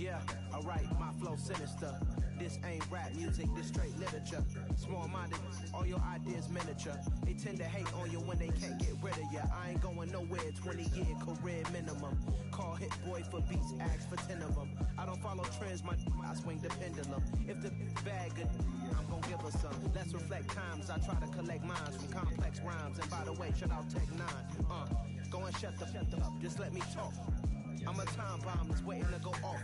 Yeah, alright, my flow sinister. This ain't rap music, this straight literature. Small-minded, all your ideas miniature. They tend to hate on you when they can't get rid of you. I ain't going nowhere, 20-year career minimum. Call hit boy for beats, ask for 10 of them. I don't follow trends, I swing the pendulum. If the bag good, I'm gon' give her some. Let's reflect times, I try to collect minds from complex rhymes. And by the way, shout out Tech 9. Go and shut the up, just let me talk. I'm a time bomb that's waiting to go off.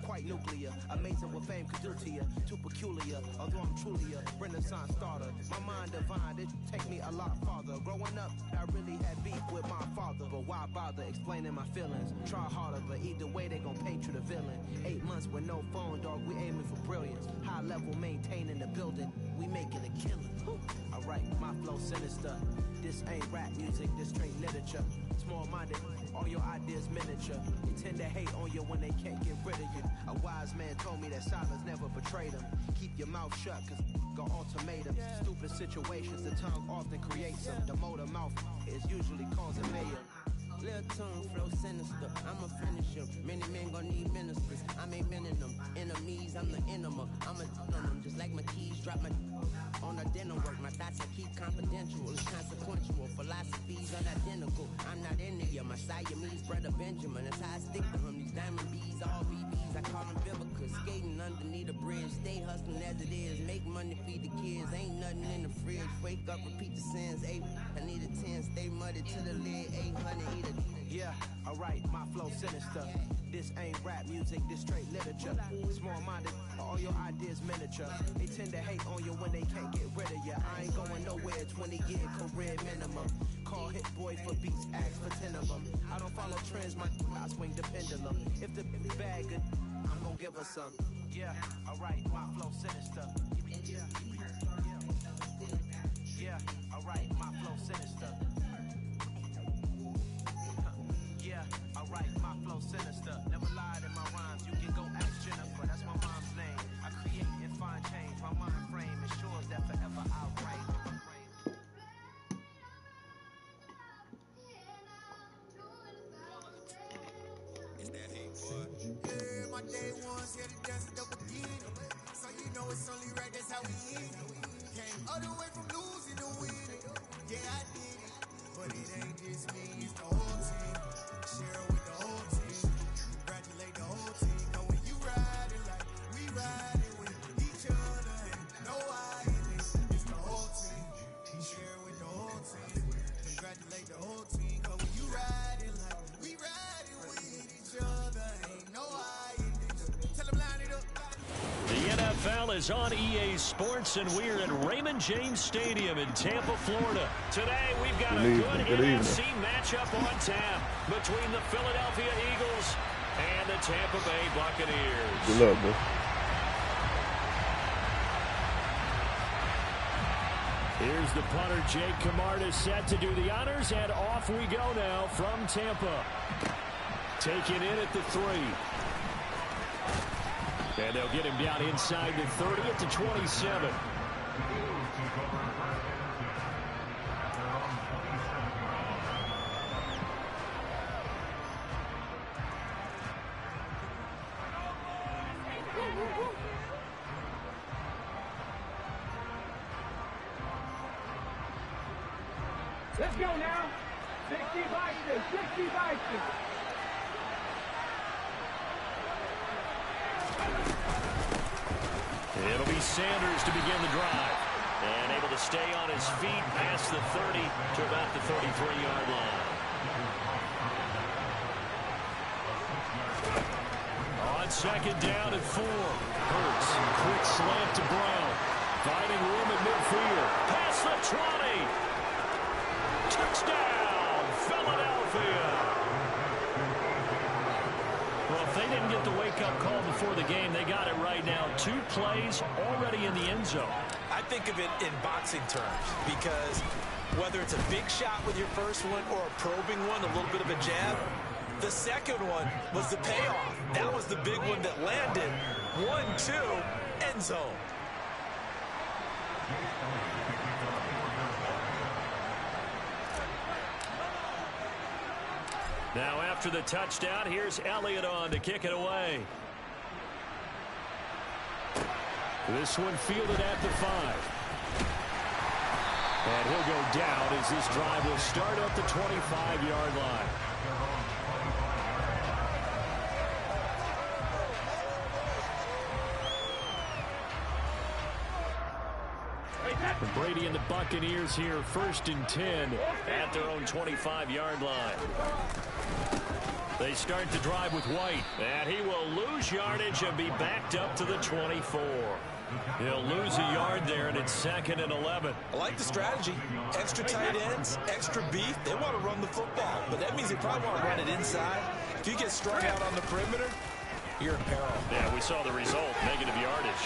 Quite nuclear, amazing what fame could do to you. Too peculiar, although I'm truly a renaissance starter. My mind divine, it take me a lot farther. Growing up, I really had beef with my father. But why bother explaining my feelings? Try harder, but either way they gon' paint you the villain. 8 months with no phone, dog, we aiming for brilliance. High level maintaining the building, we making a killing. Alright, my flow sinister. This ain't rap music, this straight literature. Small-minded, all your ideas miniature. They tend to hate on you when they can't get rid of you. A wise man told me that silence never betrayed him. Keep your mouth shut, cause got ultimatums. Stupid situations, the tongue often creates them. The motor mouth is usually causing mayhem. Little tongue flow sinister, I'm a finisher. Many men gon' need ministers, I'm a men in them. Enemies, I'm the enema. I'm a on them, just like my keys drop my on the dinner work. My thoughts I keep confidential, it's consequential. Philosophies unidentical, I'm not into you. My Siamese brother Benjamin, that's how I stick to him. These diamond bees, all BBs, I call them Vivica. Skating underneath a bridge, stay hustling as it is. Make money, feed the kids, ain't nothing in the fridge. Wake up, repeat the sins, 8, I need a 10, stay muddy to the lid, 800, eat a yeah, alright, my flow sinister. This ain't rap music, this straight literature. Small-minded, all your ideas miniature. They tend to hate on you when they can't get rid of you. I ain't going nowhere, 20-year career minimum. Call hit boy for beats, ask for 10 of them. I don't follow trends, I swing the pendulum. If the bag good, I'm gon' give her some. Yeah, alright, my flow sinister. Yeah, alright, my flow sinister. Yeah, alright, my flow sinister. Never lied in my rhymes. You can go ask Jennifer, that's my mom's name. I create and find change. My mind frame ensures that forever I'll reign. It's that hate, boy. Yeah, my day ones here to dance at the beginning. So you know it's only right, that's how we end it. Came all the way from losing to winning. Yeah, I did it. But it ain't just me, it's the whole team. Share with the whole team. Congratulate the whole team. Cause when you riding like we riding with each other, and no I in this, it's the whole team. Share with the whole team. Congratulate the whole team. Cause when you riding like we riding with each other, ain't no I in this. Tell them line it up. The NFL is on EA Sports, and we're at Raymond James Stadium in Tampa, Florida. Today, we've got a good NFC matchup on tap between the Philadelphia Eagles and the Tampa Bay Buccaneers. Good luck, bro. Here's the punter, Jake Camarda, set to do the honors, and off we go now from Tampa. Taking in at the 3. And they'll get him down inside the 30 at the 27. Let's go now. 60 Vikings, 60 Vikings. It'll be Sanders to begin the drive. And able to stay on his feet past the 30 to about the 33-yard line. On second down and 4. Hurts. Quick slant to Brown. Finding room at midfield. Past the 20. Touchdown, Philadelphia. Well, if they didn't get the wake-up call before the game, they got it right now. 2 plays already in the end zone. I think of it in boxing terms because whether it's a big shot with your first one or a probing one, a little bit of a jab, the second one was the payoff. That was the big one that landed. 1-2, end zone. Now after the touchdown, here's Elliott on to kick it away. This one fielded at the 5. And he'll go down as this drive will start at the 25-yard line. Brady and the Buccaneers here, 1st and 10 at their own 25-yard line. They start the drive with White, and he will lose yardage and be backed up to the 24. He'll lose a yard there, and it's 2nd and 11. I like the strategy. Extra tight ends, extra beef. They want to run the football, but that means they probably want to run it inside. If you get strung out on the perimeter, you're in peril. Yeah, we saw the result, negative yardage.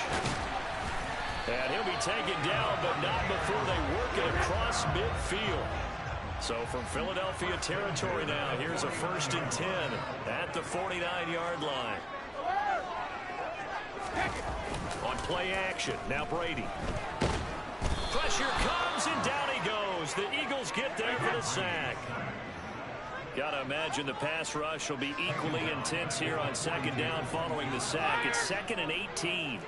And he'll be taken down, but not before they work it across midfield. So from Philadelphia territory now, here's a 1st and 10 at the 49-yard line. On play action, now Brady. Pressure comes, and down he goes. The Eagles get there for the sack. Gotta imagine the pass rush will be equally intense here on 2nd down following the sack. It's 2nd and 18.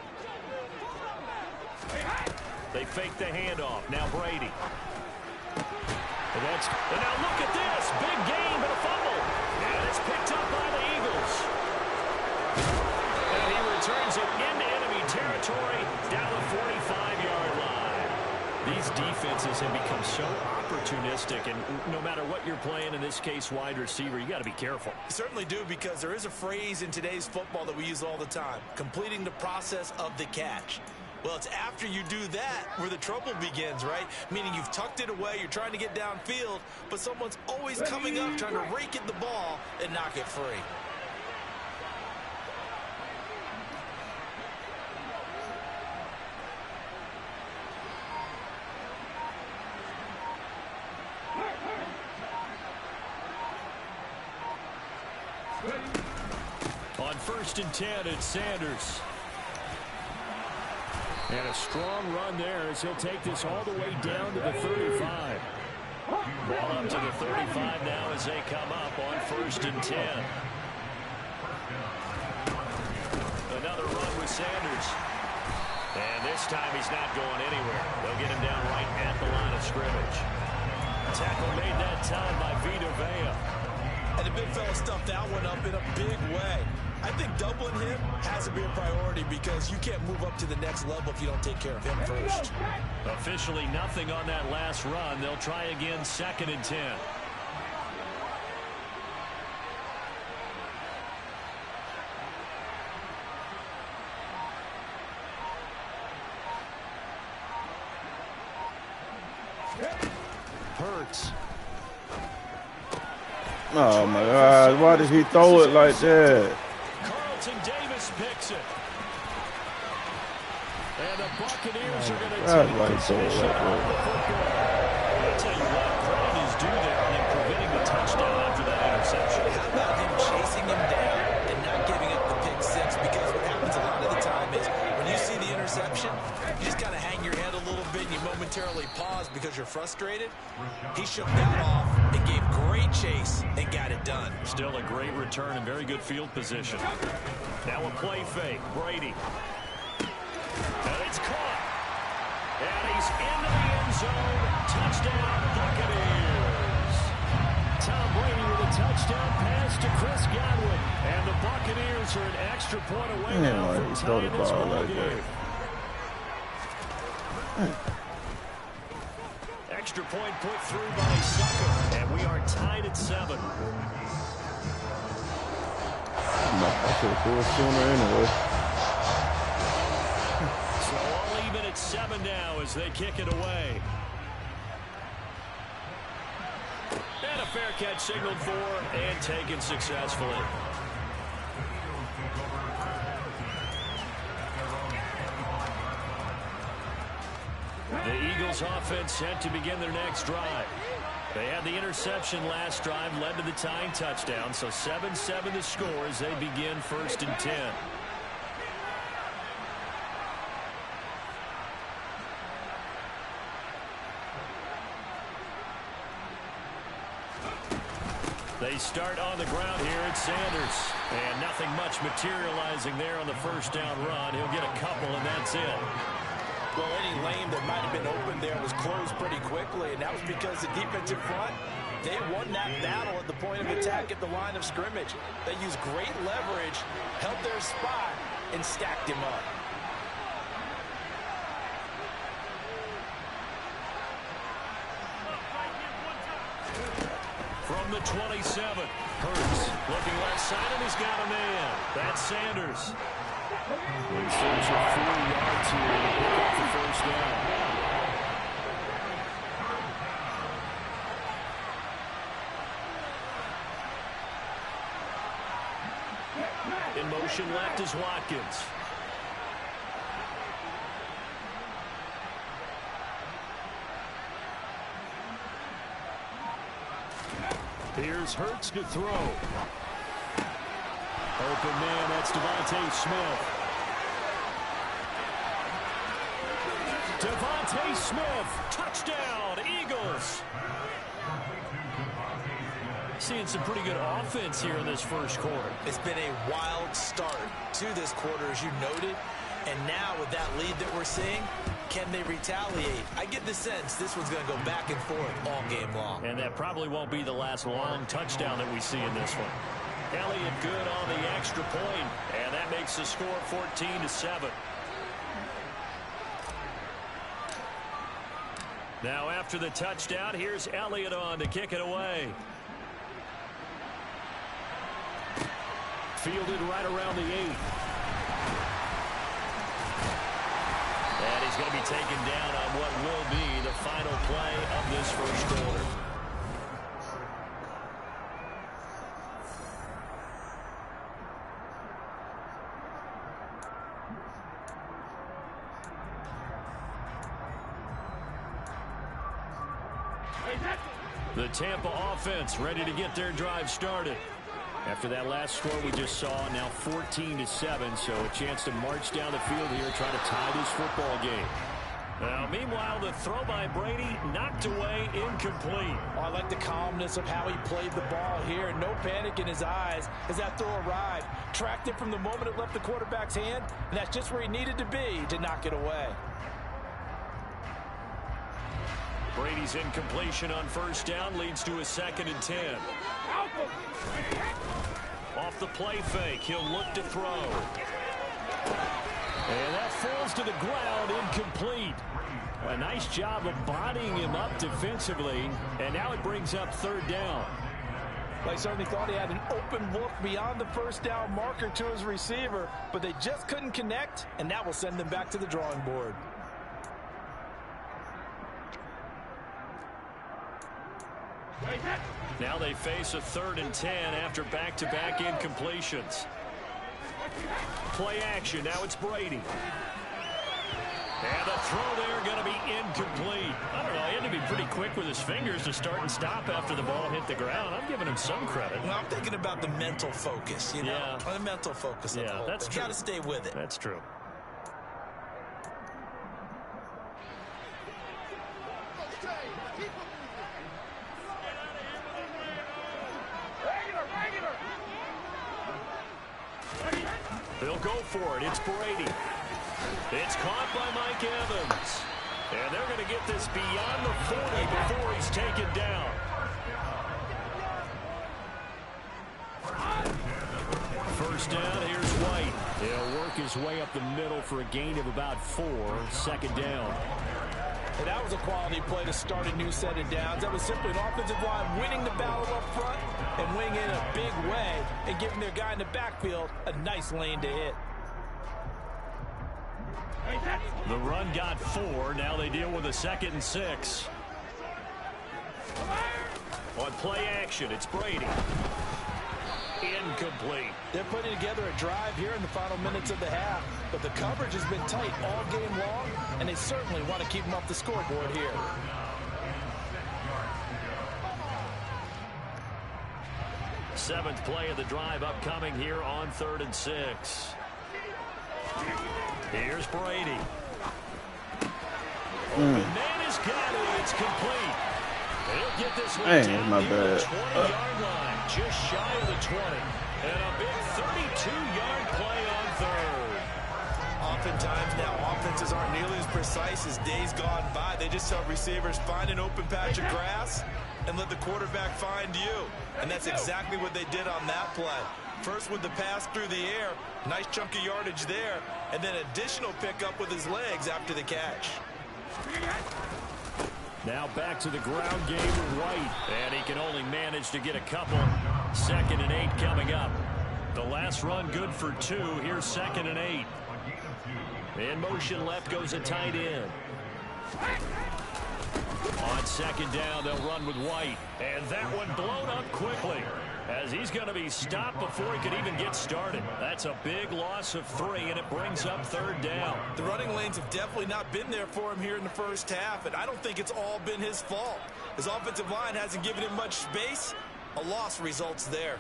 They fake the handoff. Now Brady. And now look at this. Big gain, but a fumble. And it's picked up by the Eagles. And he returns it into enemy territory down the 45-yard line. These defenses have become so opportunistic, and no matter what you're playing, in this case wide receiver, you got to be careful. You certainly do, because there is a phrase in today's football that we use all the time: completing the process of the catch. Well, it's after you do that where the trouble begins, right? Meaning you've tucked it away, you're trying to get downfield, but someone's always coming up trying to rake at the ball and knock it free. On 1st and 10, it's Sanders. And a strong run there as he'll take this all the way down to the 35. Ball up to the 35 now as they come up on 1st and 10. Another run with Sanders. And this time he's not going anywhere. They'll get him down right at the line of scrimmage. Tackle made that time by Vita Vea. And the big fella stuffed that one up in a big way. I think doubling him has to be a priority, because you can't move up to the next level if you don't take care of him first. Officially nothing on that last run. They'll try again, 2nd and 10. Hurts. Oh my God, why did he throw it like that? Davis picks it. And the Buccaneers are going to take possession of the football. I'll tell you what, credit is due there in preventing the touchdown after that interception. How about him chasing him down and not giving up the pick six? Because what happens a lot of the time is when you see the interception, you just kind of hang your head a little bit and you momentarily pause because you're frustrated. He shook that off and gave great chase and got it done. Still a great return and very good field position. Now a play fake. Brady. And it's caught. And he's into the end zone. Touchdown, Buccaneers. Tom Brady with a touchdown pass to Chris Godwin. And the Buccaneers are an extra point away now from tying this ball game. Extra point put through by Sucker. And we are tied at 7. I should have threw sooner anyway. So all even at 7 now as they kick it away. And a fair catch signaled for and taken successfully. The Eagles offense set to begin their next drive. They had the interception last drive, led to the tying touchdown, so 7-7 the score as they begin 1st and 10. They start on the ground here at Sanders. And nothing much materializing there on the first down run. He'll get a couple, and that's it. Well, any lane that might have been open there was closed pretty quickly, and that was because the defensive front, they won that battle at the point of attack at the line of scrimmage. They used great leverage, held their spot, and stacked him up. From the 27, Hurts looking left side, and he's got a man. That's Sanders. He search for 4 yards here to pick up the first down. In motion left is Watkins. Here's Hurts to throw. Open man, that's Devontae Smith. Devontae Smith, touchdown, Eagles. Seeing some pretty good offense here in this first quarter. It's been a wild start to this quarter, as you noted. And now with that lead that we're seeing, can they retaliate? I get the sense this one's going to go back and forth all game long. And that probably won't be the last long touchdown that we see in this one. Elliott good on the extra point, and that makes the score 14-7. Now after the touchdown, here's Elliott on to kick it away. Fielded right around the 8. And he's going to be taken down on what will be the final play of this first quarter. The Tampa offense ready to get their drive started. After that last score we just saw, now 14-7, so a chance to march down the field here, try to tie this football game. Now, meanwhile, the throw by Brady knocked away, incomplete. Oh, I like the calmness of how he played the ball here. No panic in his eyes as that throw arrived. Tracked it from the moment it left the quarterback's hand, and that's just where he needed to be to knock it away. Brady's incompletion on first down leads to a 2nd and 10. Off the play fake, he'll look to throw. And that falls to the ground, incomplete. A nice job of bodying him up defensively, and now it brings up 3rd down. They certainly thought he had an open look beyond the first down marker to his receiver, but they just couldn't connect, and that will send them back to the drawing board. Now they face a 3rd and 10 after back-to-back incompletions. Play action, now it's Brady. And the throw there going to be incomplete. I don't know, he had to be pretty quick with his fingers to start and stop after the ball hit the ground. I'm giving him some credit. Well, I'm thinking about the mental focus, you know? Yeah. The mental focus of the whole that's thing. true. Got to stay with it. That's true. They'll go for it. It's Brady. It's caught by Mike Evans. And they're going to get this beyond the 40 before he's taken down. First down, here's White. He'll work his way up the middle for a gain of about 4. 2nd down. And that was a quality play to start a new set of downs. That was simply an offensive line winning the battle up front and winning in a big way and giving their guy in the backfield a nice lane to hit. The run got 4. Now they deal with a 2nd and 6. On play action, it's Brady. Incomplete. They're putting together a drive here in the final minutes of the half, but the coverage has been tight all game long, and they certainly want to keep them off the scoreboard here. Seventh play of the drive upcoming here on 3rd and 6. Here's Brady. The man has got it. It's complete. He'll get this one down my near the bad. 20-yard line, just shy of the 20. And a big 32-yard play on third. Oftentimes now, offenses aren't nearly as precise as days gone by. They just help receivers find an open patch of grass and let the quarterback find you. And that's exactly what they did on that play. First with the pass through the air, nice chunk of yardage there, and then additional pickup with his legs after the catch. Now back to the ground game with White, and he can only manage to get a couple. 2nd and 8 coming up. The last run good for 2. Here's 2nd and 8. In motion left goes a tight end. On 2nd down, they'll run with White. And that one blown up quickly, as he's going to be stopped before he could even get started. That's a big loss of 3, and it brings up 3rd down. The running lanes have definitely not been there for him here in the first half, and I don't think it's all been his fault. His offensive line hasn't given him much space. A loss results there.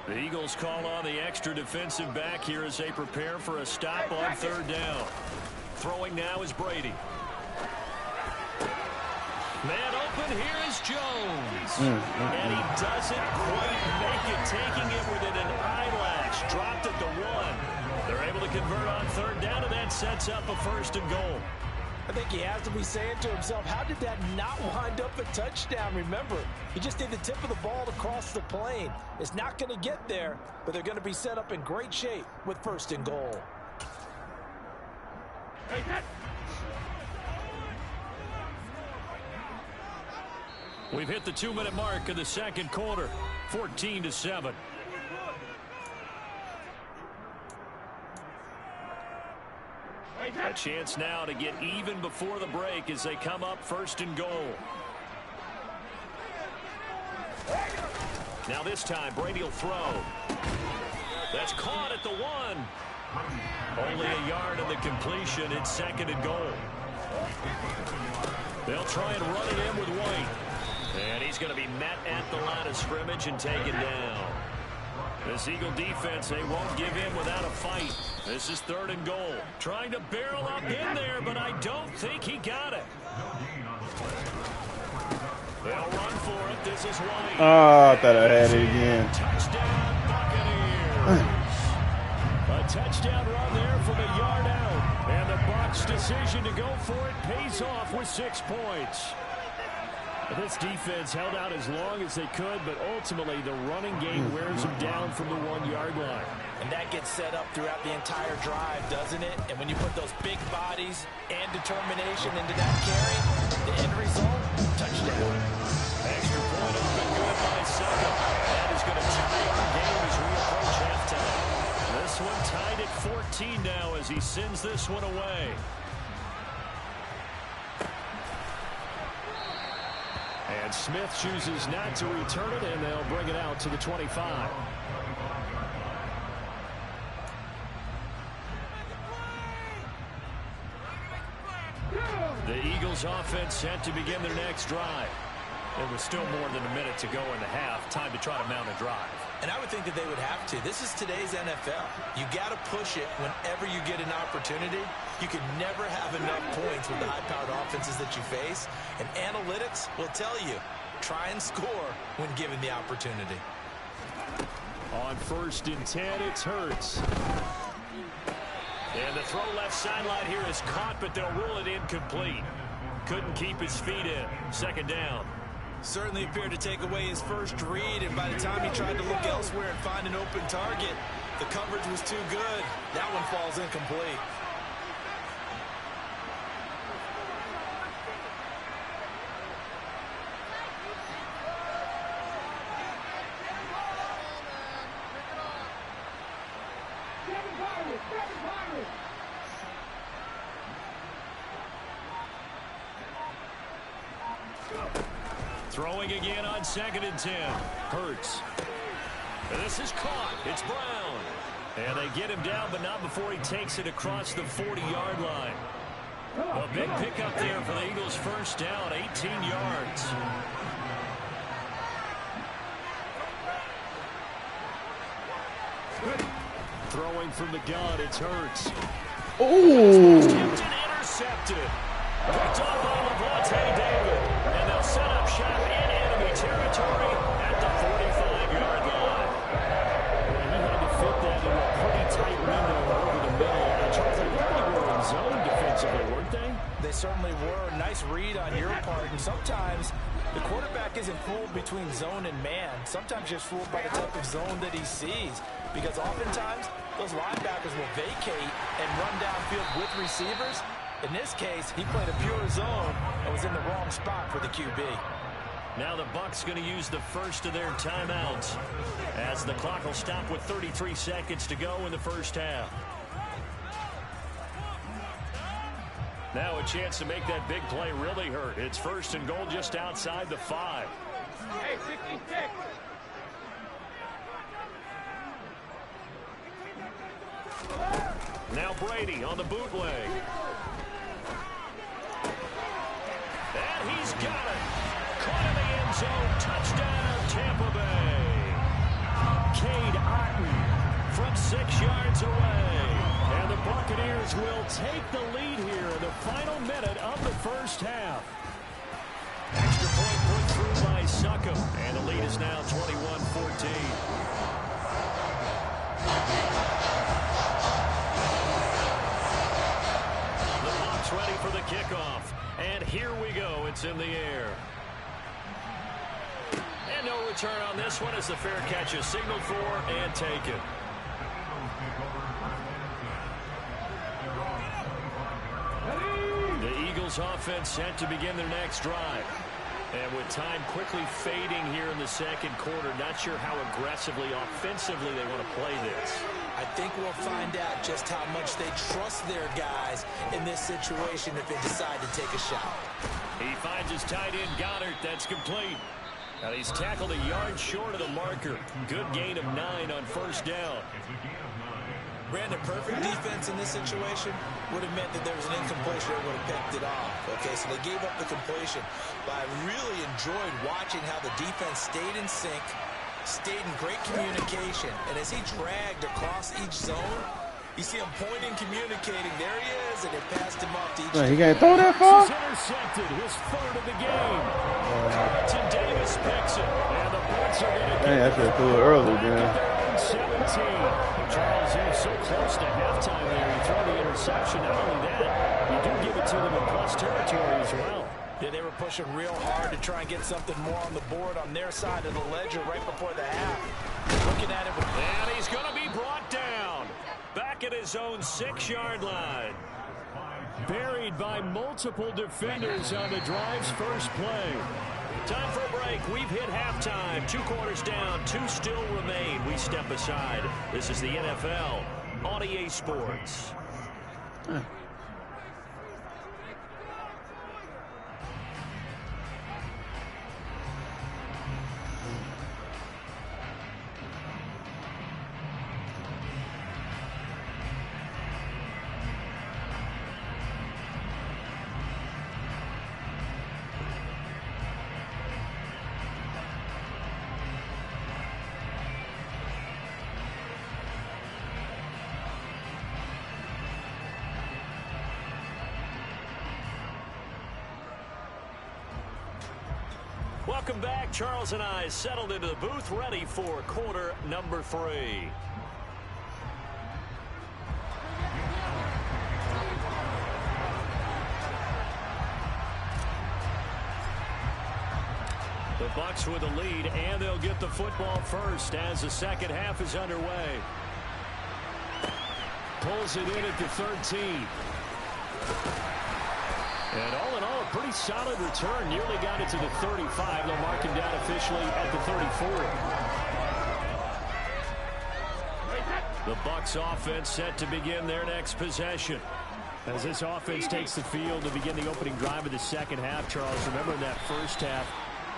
The Eagles call on the extra defensive back here as they prepare for a stop on 3rd down. Throwing now is Brady. Man open, here is Jones. And he doesn't quite make it, taking it within an eyelash. Dropped at the 1. They're able to convert on 3rd down, and that sets up a 1st and goal. I think he has to be saying to himself, how did that not wind up a touchdown? Remember, he just did the tip of the ball across the plane. It's not going to get there, but they're going to be set up in great shape with 1st and goal. We've hit the 2-minute mark of the 2nd quarter, 14-7. A chance now to get even before the break as they come up 1st and goal. Now this time, Brady will throw. That's caught at the 1. Only a yard of the completion. It's 2nd and goal. They'll try and run it in with White. And he's going to be met at the line of scrimmage and taken down. This Eagle defense, they won't give in without a fight. This is 3rd and goal. Trying to barrel up in there, but I don't think he got it. They'll run for it. This is White. Oh, I thought I had it again. Touchdown, Buccaneers. A touchdown run there from a yard out. And the Bucs' decision to go for it pays off with 6 points. This defense held out as long as they could, but ultimately the running game wears them down from the 1-yard line. And that gets set up throughout the entire drive, doesn't it? And when you put those big bodies and determination into that carry, the end result, touchdown. Extra point up and good by 7. That is going to tie our game as we approach halftime. This one tied at 14 now as he sends this one away. And Smith chooses not to return it, and they'll bring it out to the 25. The Eagles offense set to begin their next drive. There was still more than a minute to go in the half. Time to try to mount a drive. And I would think that they would have to. This is today's NFL. You got to push it whenever you get an opportunity. You can never have enough points with the high-powered offenses that you face. And analytics will tell you, try and score when given the opportunity. On 1st and 10, it's Hurts. And the throw left sideline here is caught, but they'll rule it incomplete. Couldn't keep his feet in. 2nd down. Certainly appeared to take away his first read, and by the time he tried to look elsewhere and find an open target, the coverage was too good. That one falls incomplete. Throwing again on 2nd and 10. Hurts. And this is caught. It's Brown. And they get him down, but not before he takes it across the 40-yard line. A big pickup there for the Eagles' 1st down, 18 yards. Throwing from the gun, it's Hurts. Ooh. Tipped and intercepted. Picked up by Levante David. And they'll set up shop in enemy territory at the 45-yard nice read on your part, and sometimes the quarterback isn't fooled between zone and man. Sometimes just fooled by the type of zone that he sees, because oftentimes those linebackers will vacate and run downfield with receivers. In this case, he played a pure zone and was in the wrong spot for the QB. Now the Bucs going to use the first of their timeouts as the clock will stop with 33 seconds to go in the first half. Now a chance to make that big play really hurt. It's first and goal just outside the 5. Hey, 66. Now Brady on the bootleg. And he's got it. Caught in the end zone. Touchdown, Tampa Bay. Cade Otton from 6 yards away. And the Buccaneers will take the lead here in the final minute of the first half. Extra point put through by Succop. And the lead is now 21-14. Ready for the kickoff. And here we go. It's in the air. And no return on this one as the fair catch is signaled for and taken. The Eagles offense set to begin their next drive. And with time quickly fading here in the second quarter, not sure how aggressively, offensively they want to play this. I think we'll find out just how much they trust their guys in this situation if they decide to take a shot. He finds his tight end, Goddard. That's complete. Now he's tackled a yard short of the marker. Good gain of 9 on first down. Brandon, perfect defense in this situation would have meant that there was an incompletion that would have picked it off. Okay, so they gave up the completion. But I really enjoyed watching how the defense stayed in sync, stayed in great communication. And as he dragged across each zone, you see him pointing, communicating. There he is, and they passed him off to each. He can't throw that far? Intercepted, his third of the game. Carlton Davis picks it, and the Bucs are going to get I should have threw it early, man. 17. Charles, you're so close to halftime there. You throw the interception. Not only that, you do give it to them in plus territory as well. Yeah, they were pushing real hard to try and get something more on the board on their side of the ledger right before the half. Looking at it. And he's going to be brought down. Back at his own 6-yard line. Buried by multiple defenders on the drive's first play. Time for a break. We've hit halftime. 2 quarters down. 2 still remain. We step aside. This is the NFL on EA Sports. Welcome back. Charles and I settled into the booth, ready for quarter number 3. The Bucs with the lead, and they'll get the football first as the second half is underway. Pulls it in at the 13. And all in all, a pretty solid return. Nearly got it to the 35. They'll mark him down officially at the 34. The Bucs offense set to begin their next possession. As this offense takes the field to begin the opening drive of the second half, Charles, remember in that first half,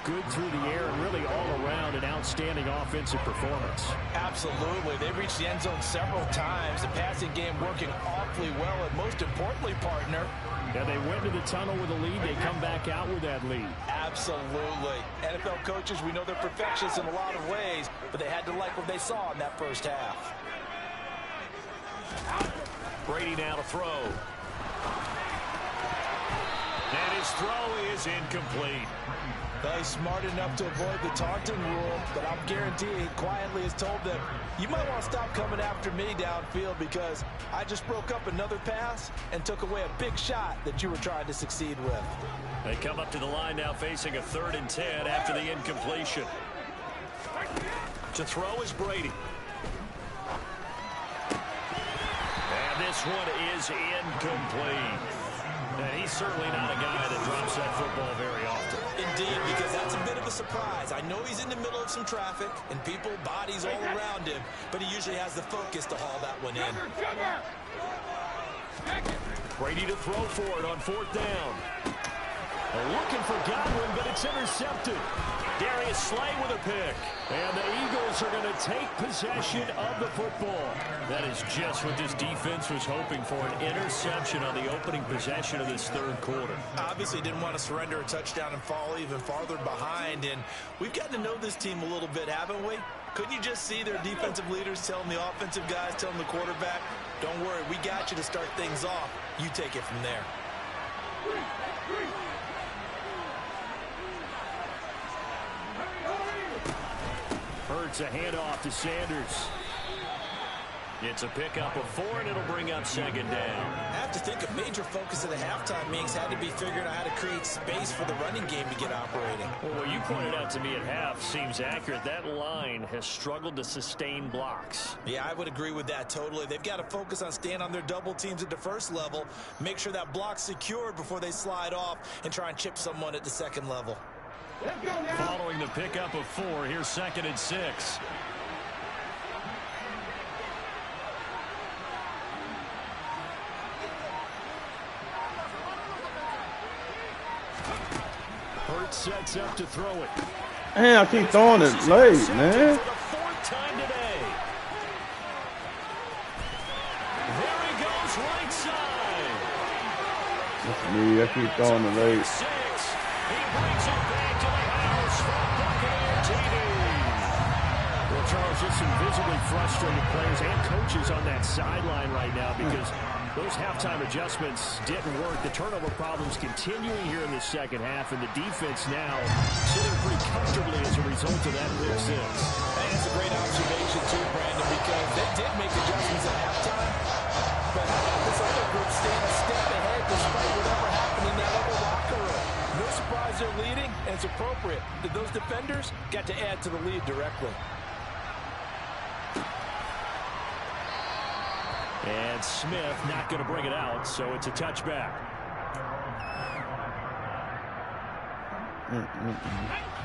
good through the air and really all around an outstanding offensive performance. Absolutely. They reached the end zone several times. The passing game working awfully well, and most importantly, partner, yeah, they went to the tunnel with a lead. They come back out with that lead. Absolutely. NFL coaches, we know they're perfectionists in a lot of ways, but they had to like what they saw in that first half. Brady now to throw. And his throw is incomplete. Well, he's smart enough to avoid the taunting rule, but I'm guaranteeing he quietly has told them, you might want to stop coming after me downfield because I just broke up another pass and took away a big shot that you were trying to succeed with. They come up to the line now facing a 3rd and 10 after the incompletion. To throw is Brady. And this one is incomplete. And he's certainly not a guy that drops that football very often. Indeed, because that's a bit of a surprise. I know he's in the middle of some traffic and people, bodies all around him, but he usually has the focus to haul that one in. Brady to throw for it on 4th down. They're looking for Godwin, but it's intercepted. Darius Slay with a pick. And the Eagles are going to take possession of the football. That is just what this defense was hoping for, an interception on the opening possession of this 3rd quarter. Obviously didn't want to surrender a touchdown and fall even farther behind. And we've gotten to know this team a little bit, haven't we? Couldn't you just see their defensive leaders telling the offensive guys, telling the quarterback, don't worry, we got you to start things off. You take it from there. Hurts a handoff to Sanders. It's a pickup of 4, and it'll bring up 2nd down. I have to think a major focus of the halftime meetings had to be figuring out how to create space for the running game to get operating. Well, what you pointed out to me at half seems accurate. That line has struggled to sustain blocks. Yeah, I would agree with that totally. They've got to focus on staying on their double teams at the 1st level, make sure that block's secured before they slide off and try and chip someone at the 2nd level. Following the pickup of 4, here's 2nd and 6. Hurts sets up to throw it. Man, I keep throwing it late, man. For the 4th time today. There he goes, right side. That's me. I keep throwing it late. 6. He brings it back to the house from Buccaneer TD. Well, Charles, just some visibly frustrated players and coaches on that sideline right now because those halftime adjustments didn't work. The turnover problems continuing here in the 2nd half, and the defense now sitting pretty comfortably as a result of that pick 6. And it's a great observation, too, Brandon, because they did make adjustments at halftime, but how about this other group staying a step ahead despite whatever happened in that other locker room? No surprise they're leading, and it's appropriate that those defenders got to add to the lead directly. And Smith not going to bring it out, so it's a touchback.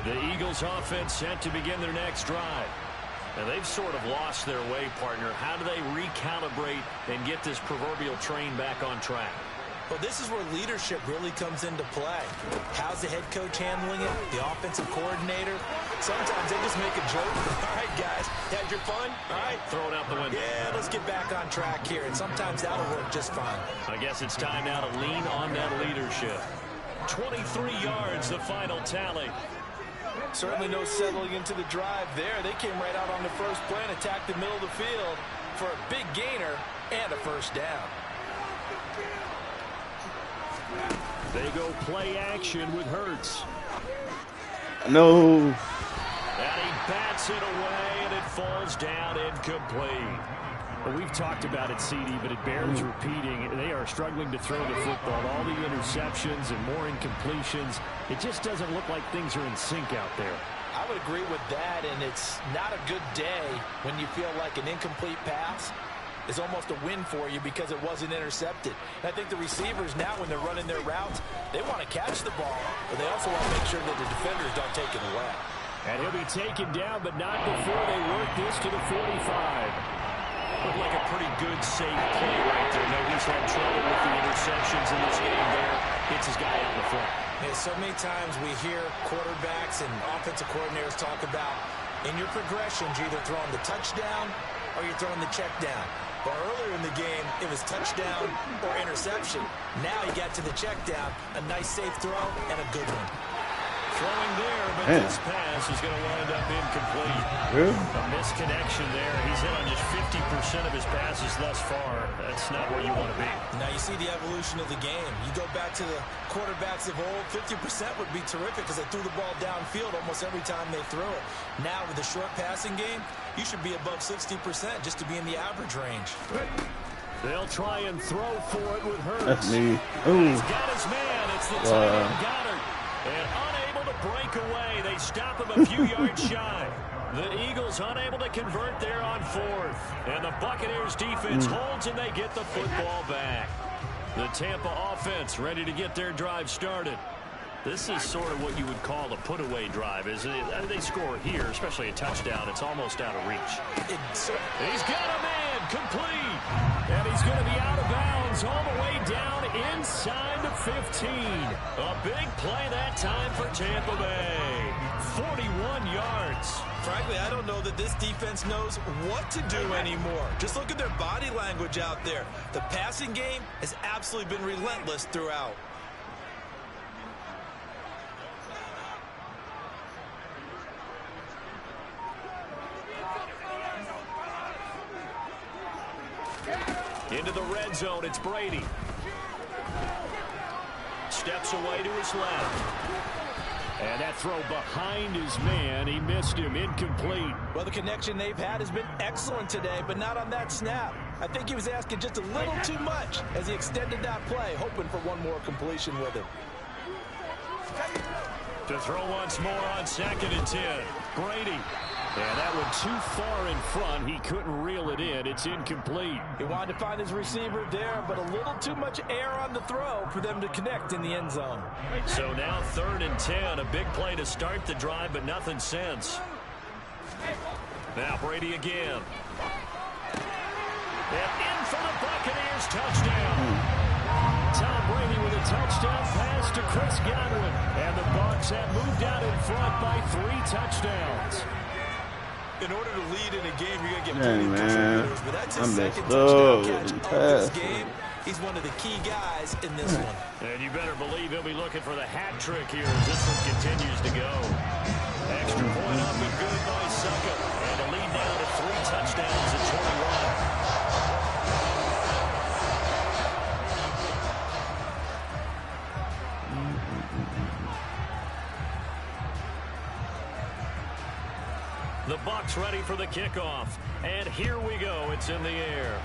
The Eagles offense set to begin their next drive. And they've sort of lost their way, partner. How do they recalibrate and get this proverbial train back on track? Well, this is where leadership really comes into play. How's the head coach handling it? The offensive coordinator? Sometimes they just make a joke. All right, guys, had your fun? All right. Throw it out the window. Yeah, let's get back on track here. And sometimes that'll work just fine. I guess it's time now to lean on that leadership. 23 yards, the final tally. Certainly no settling into the drive there. They came right out on the first play and attacked the middle of the field for a big gainer and a 1st down. They go play action with Hurts. No. And he bats it away, and it falls down incomplete. Well, we've talked about it, CD, but it bears repeating. They are struggling to throw the football. All the interceptions and more incompletions. It just doesn't look like things are in sync out there. I would agree with that, and it's not a good day when you feel like an incomplete pass is almost a win for you because it wasn't intercepted. And I think the receivers now, when they're running their routes, they want to catch the ball, but they also want to make sure that the defenders don't take it away. And he'll be taken down, but not before they work this to the 45. Looked like a pretty good, safe play right there. Nobody's had trouble with the interceptions in this game there. Gets his guy out in the front. Yeah, so many times we hear quarterbacks and offensive coordinators talk about in your progressions, you're either throwing the touchdown or you're throwing the check down. But earlier in the game, it was touchdown or interception. Now he got to the check down, a nice safe throw, and a good one. Throwing there, but this pass is going to wind up incomplete. Really? A misconnection there. He's hit on just 50% of his passes thus far. That's not where you want to be. Now you see the evolution of the game. You go back to the quarterbacks of old, 50% would be terrific because they threw the ball downfield almost every time they threw it. Now with the short passing game, you should be above 60% just to be in the average range. They'll try and throw for it with Hurts. That's me. Ooh. He's got his man. It's the tight end Goddard. And unable to break away. They stop him a few yards shy. The Eagles unable to convert there on fourth. And the Buccaneers defense holds and they get the football back. The Tampa offense ready to get their drive started. This is sort of what you would call a put-away drive, isn't it? They score here, especially a touchdown. It's almost out of reach. He's got a man complete. And he's going to be out of bounds all the way down inside the 15. A big play that time for Tampa Bay. 41 yards. Frankly, I don't know that this defense knows what to do anymore. Just look at their body language out there. The passing game has absolutely been relentless throughout. Into the red zone, it's Brady. Steps away to his left. And that throw behind his man, he missed him, incomplete. Well, the connection they've had has been excellent today, but not on that snap. I think he was asking just a little too much as he extended that play, hoping for one more completion with it. To throw once more on 2nd and 10. Brady. And that one too far in front. He couldn't reel it in. It's incomplete. He wanted to find his receiver there, but a little too much air on the throw for them to connect in the end zone. So now 3rd and 10. A big play to start the drive, but nothing since. Now Brady again. And in for the Buccaneers touchdown. Tom Brady with a touchdown pass to Chris Godwin. And the Bucs have moved out in front by 3 touchdowns. In order to lead in a game, you're going to get plenty of contributors. But that's his second touchdown catch of this game. He's one of the key guys in this one. And you better believe he'll be looking for the hat trick here as this one continues to go. Extra point up and good by Succa. And a lead now to 3 touchdowns at 21. The Bucs ready for the kickoff. And here we go. It's in the air.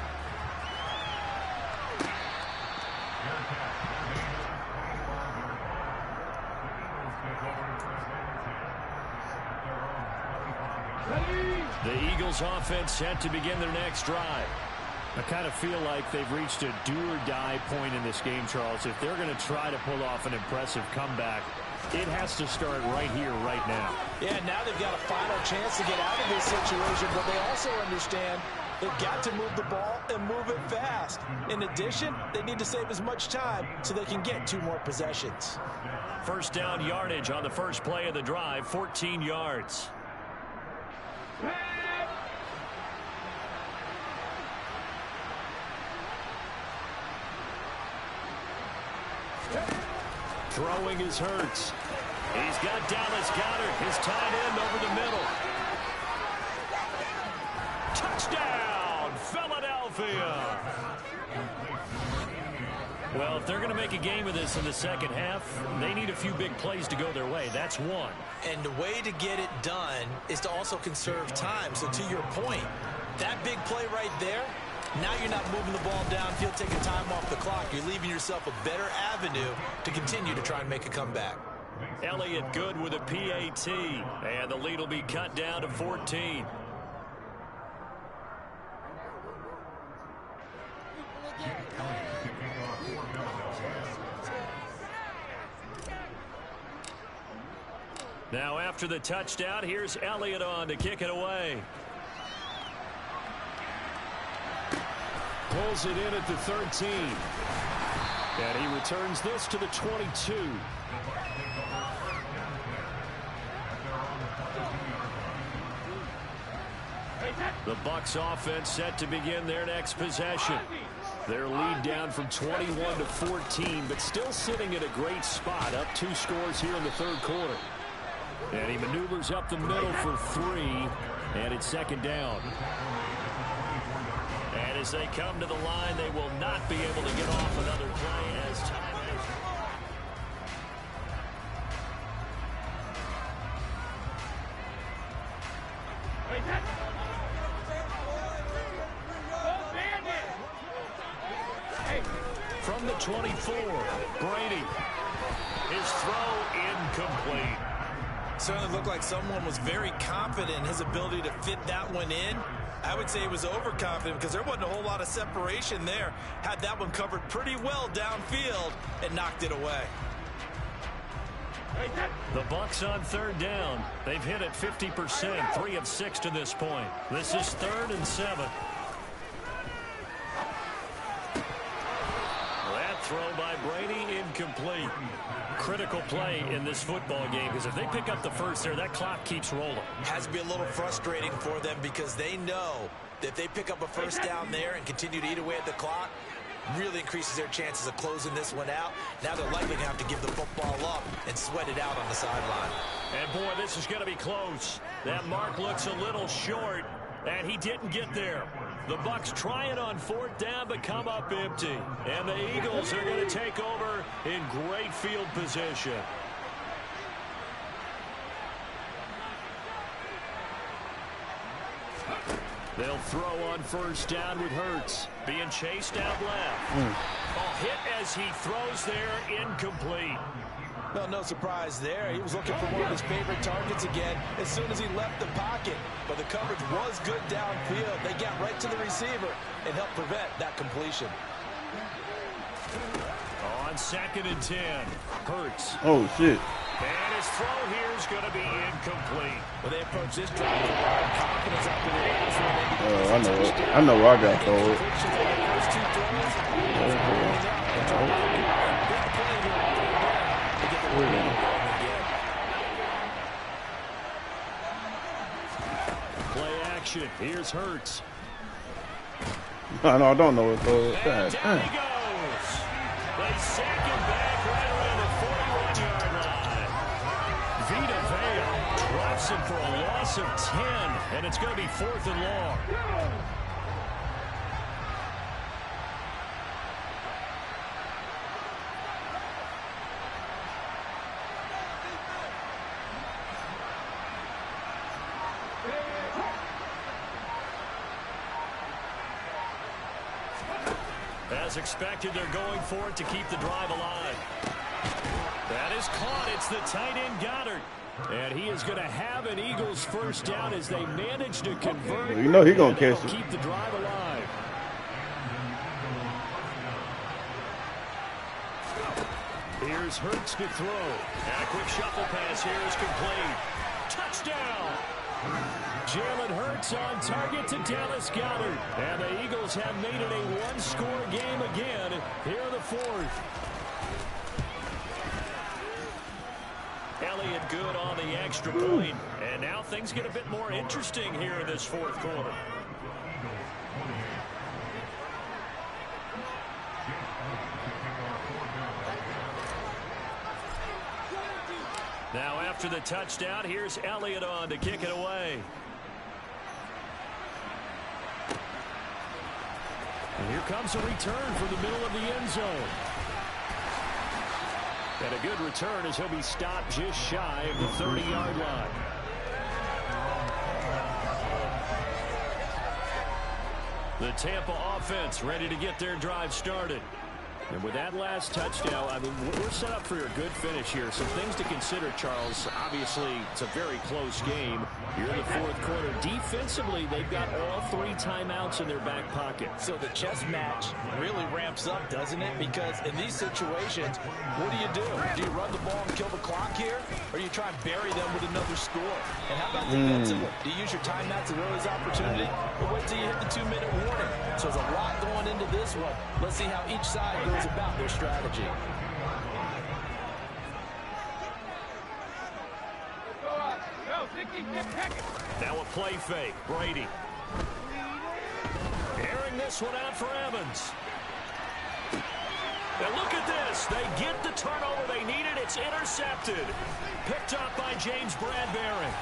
The Eagles offense set to begin their next drive. I kind of feel like they've reached a do-or-die point in this game, Charles. If they're going to try to pull off an impressive comeback, it has to start right here, right now. Yeah, now they've got a final chance to get out of this situation, but they also understand they've got to move the ball and move it fast. In addition, they need to save as much time so they can get 2 more possessions. First down yardage on the first play of the drive, 14 yards. Throwing is Hurts. He's got Dallas Goedert, his tight end, over the middle. Touchdown, Philadelphia. Well, if they're going to make a game of this in the second half, they need a few big plays to go their way. That's one. And the way to get it done is to also conserve time. So to your point, that big play right there, now you're not moving the ball downfield, taking time off the clock. You're leaving yourself a better avenue to continue to try and make a comeback. Elliott good with a PAT. And the lead will be cut down to 14. Now after the touchdown, here's Elliott on to kick it away. Pulls it in at the 13. And he returns this to the 22. The Bucs offense set to begin their next possession. Their lead down from 21 to 14, but still sitting at a great spot, up 2 scores here in the third quarter. And he maneuvers up the middle for 3, and it's second down. As they come to the line, they will not be able to get off another play as time is. From the 24, Brady. His throw incomplete. Certainly looked like someone was very confident in his ability to fit that one in. I would say he was overconfident because there wasn't a whole lot of separation there. Had that one covered pretty well downfield and knocked it away. The Bucs on third down. They've hit it 50%, 3 of 6 to this point. This is 3rd and 7. That throw by Brady incomplete. Critical play in this football game because if they pick up the first there, that clock keeps rolling. Has to be a little frustrating for them because they know that if they pick up a first down there and continue to eat away at the clock, really increases their chances of closing this one out. Now they're likely to have to give the football up and sweat it out on the sideline. And boy, this is going to be close. That mark looks a little short, and he didn't get there. The Bucs trying on 4th down but come up empty. And the Eagles are going to take over in great field position. They'll throw on 1st down with Hurts. Being chased out left. A hit as he throws there, incomplete. Well, no surprise there. He was looking for one of his favorite targets again as soon as he left the pocket. But the coverage was good downfield. They got right to the receiver and helped prevent that completion. On 2nd and 10, Hurts. Oh, shit. And his throw here is going to be incomplete. When they approach this drive with a lot of confidence out there. Oh, I know it. I know where I got told. Play action. Here's Hurts. I know I don't know it though. And down he goes. They sack him back right around the 41-yard line. Vita Vea drops him for a loss of 10, and it's going to be 4th and long. As expected, they're going for it to keep the drive alive. That is caught. It's the tight end Goddard. And he is going to have an Eagles 1st down as they manage to convert. You know he's going to catch it. Keep the drive alive. Here's Hurts to throw. And a quick shuffle pass here is complete. Touchdown! Jalen Hurts on target to Dallas Goedert. And the Eagles have made it a one-score game again here in the 4th. Elliott good on the extra point. And now things get a bit more interesting here in this 4th quarter. Now after the touchdown, here's Elliott on to kick it away. And here comes a return from the middle of the end zone. And a good return as he'll be stopped just shy of the 30-yard line. The Tampa offense ready to get their drive started. And with that last touchdown, I mean, we're set up for a good finish here. Some things to consider, Charles. Obviously, it's a very close game. You're in the 4th quarter. Defensively, they've got all 3 timeouts in their back pocket. So the chess match really ramps up, doesn't it? Because in these situations, what do? Do you run the ball and kill the clock here? Or you try and bury them with another score? And how about defensively? Do you use your timeouts to throw this opportunity? Or wait till you hit the 2-minute warning? So there's a lot going into this one. Let's see how each side goes about their strategy. Now a play fake. Brady. Airing this one out for Evans. And look at this. They get the turnover they needed. It's intercepted. Picked up by James Bradbury.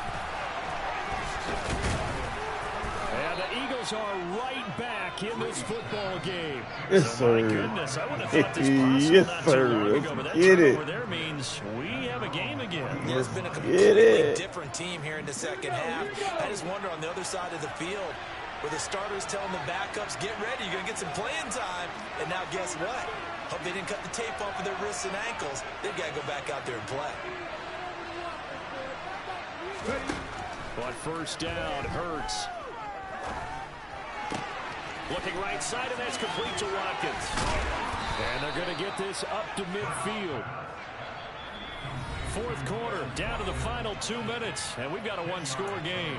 And the Eagles are right back in this football game. Yes, so, my sir. goodness, I would have thought this possible Yes, not too sir. long ago, but that Get turnover it. there means we have a game again. Yeah, it's been a Get completely it. different team here in the second half. I just wonder on the other side of the field where the starters telling the backups, get ready, you're going to get some playing time. And now guess what? Hope they didn't cut the tape off of their wrists and ankles. They've got to go back out there and play. But first down, Hurts. Looking right side, and that's complete to Watkins. And they're going to get this up to midfield. Fourth quarter, down to the final 2 minutes, and we've got a one-score game.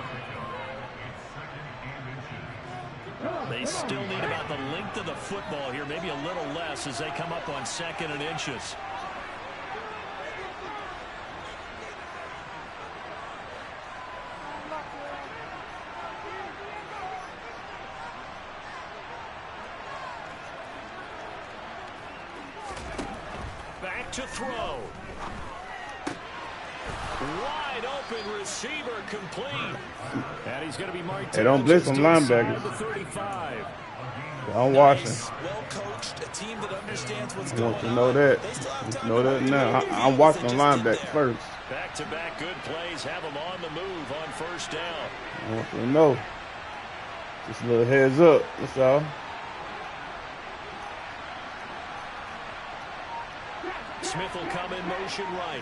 They still need about the length of the football here, maybe a little less as they come up on 2nd and inches. Back to throw. Wide open receiver complete. And he's going to be marked. Hey, don't blitz on linebackers. I'm watching. Well coached, a team that understands what's I going want to on. know that. They still have time Know to that make now. the I'm watching the they just did linebackers there. first. Back-to-back good plays have them on the move on first down. I want to know. Just a little heads up. That's all. Smith will come in motion right.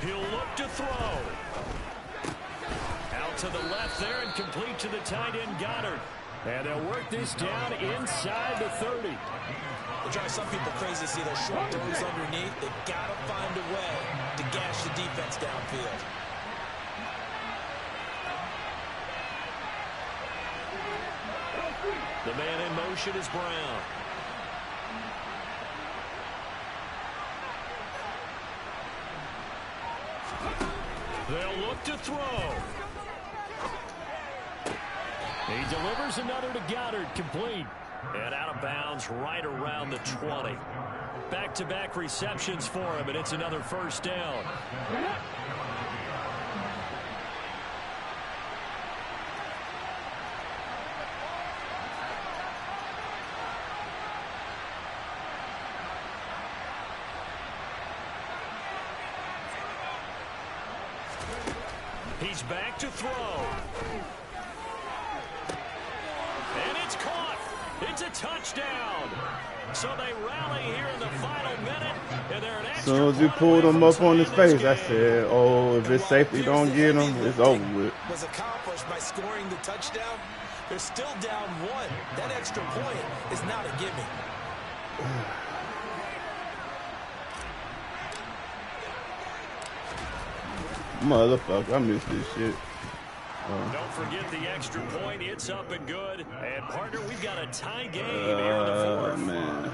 He'll look to throw. Out to the left there and complete to the tight end Goddard. And they'll work this down inside the 30. It drives some people crazy to see those short throws underneath. They've got to find a way to gash the defense downfield. The man in motion is Brown. They'll look to throw. He delivers another to Goddard, complete. And out of bounds right around the 20. Back-to-back receptions for him, and it's another first down. He's back to throw. And it's caught. It's a touchdown. So they rally here in the final minute. And they're an extra As soon as you pulled him up on his face, I said, oh, if his safety don't get him, it's over with. Was accomplished by scoring the touchdown. They're still down 1. That extra point is not a gimme. Motherfucker, I missed this shit. Don't forget the extra point. It's up and good. And, partner, we've got a tie game here in the fourth. Man.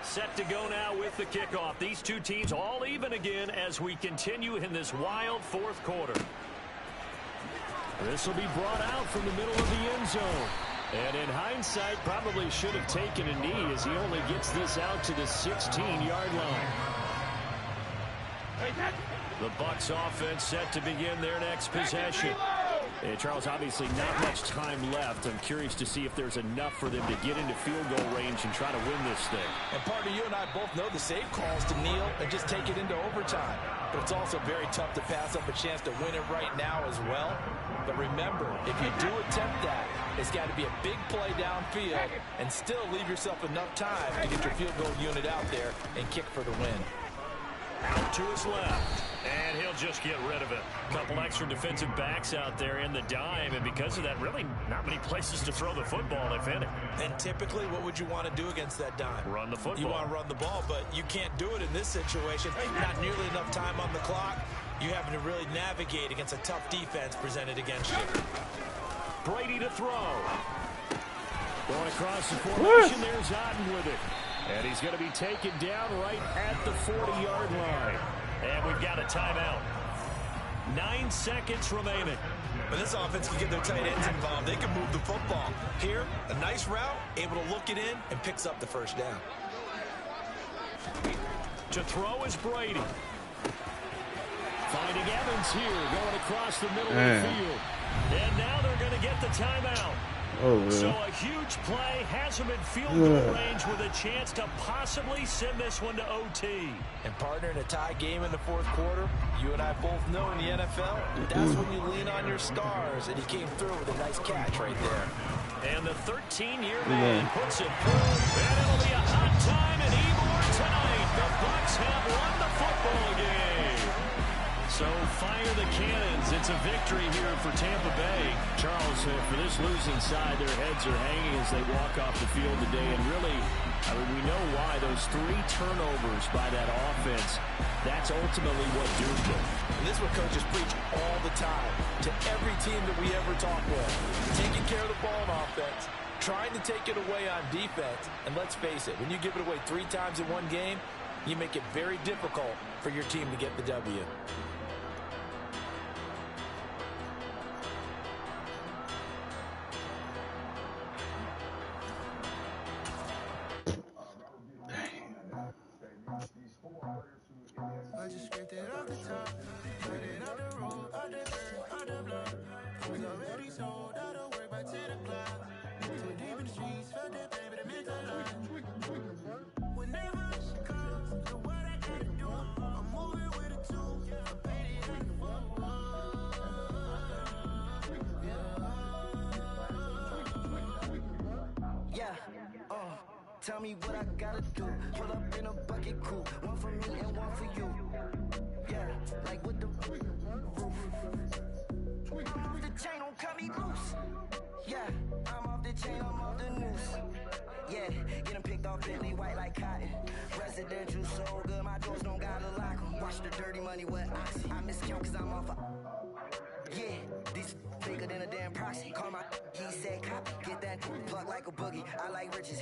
Set to go now with the kickoff. These two teams all even again as we continue in this wild fourth quarter. This will be brought out from the middle of the end zone. And in hindsight, probably should have taken a knee as he only gets this out to the 16-yard line. The Bucs offense set to begin their next possession. And Charles, obviously not much time left. I'm curious to see if there's enough for them to get into field goal range and try to win this thing. And partner, you and I both know the save calls to kneel and just take it into overtime. But it's also very tough to pass up a chance to win it right now as well. But remember, if you do attempt that, it's got to be a big play downfield and still leave yourself enough time to get your field goal unit out there and kick for the win. Out to his left, and he'll just get rid of it. A couple extra defensive backs out there in the dime, and because of that, really not many places to throw the football, if any. And typically, what would you want to do against that dime? Run the football. You want to run the ball, but you can't do it in this situation. Not nearly enough time on the clock. You having to really navigate against a tough defense presented against you. Brady to throw. Going across the formation, there's Otten with it. And he's going to be taken down right at the 40-yard line. And we've got a timeout. 9 seconds remaining. When this offense can get their tight ends involved, they can move the football. Here, a nice route, able to look it in, and picks up the first down. To throw is Brady. Finding Evans here, going across the middle of the field. And now they're going to get the timeout. So a huge play has them in field goal range with a chance to possibly send this one to OT. And partner, in a tie game in the fourth quarter, you and I both know in the NFL, that's when you lean on your stars, and he came through with a nice catch right there. And the 13-year man puts it through, and it'll be a hot time in Ybor tonight. The Bucs have won the football game. So fire the cannons. It's a victory here for Tampa Bay. Charles, for this losing side, their heads are hanging as they walk off the field today. And really, I mean, we know why. Those 3 turnovers by that offense, that's ultimately what doomed them. And this is what coaches preach all the time to every team that we ever talk with. Taking care of the ball on offense, trying to take it away on defense. And let's face it, when you give it away 3 times in one game, you make it very difficult for your team to get the W. I just scraped it off the top, put it on the road, on the earth, on the block. Was already sold, I don't work by 10 o'clock. Too deep in the streets, felt that pain, but it meant a lot. Whenever she comes, the what I gotta do, I'm moving with a 2, I paid it in the tell me what I gotta do. Pull up in a bucket coupe, one for me and one for you. Yeah, like with the roof. I'm off the chain, don't cut me loose. Yeah, I'm off the chain, I'm off the noose. Yeah, get them picked off Bentley white like cotton. Residential so good, my doors don't gotta lock 'em. Watch the dirty money with oxy. I miscount cause I'm off a... Yeah, these bigger than a damn proxy. Call my, he said copy. Get that plug like a boogie. I like riches.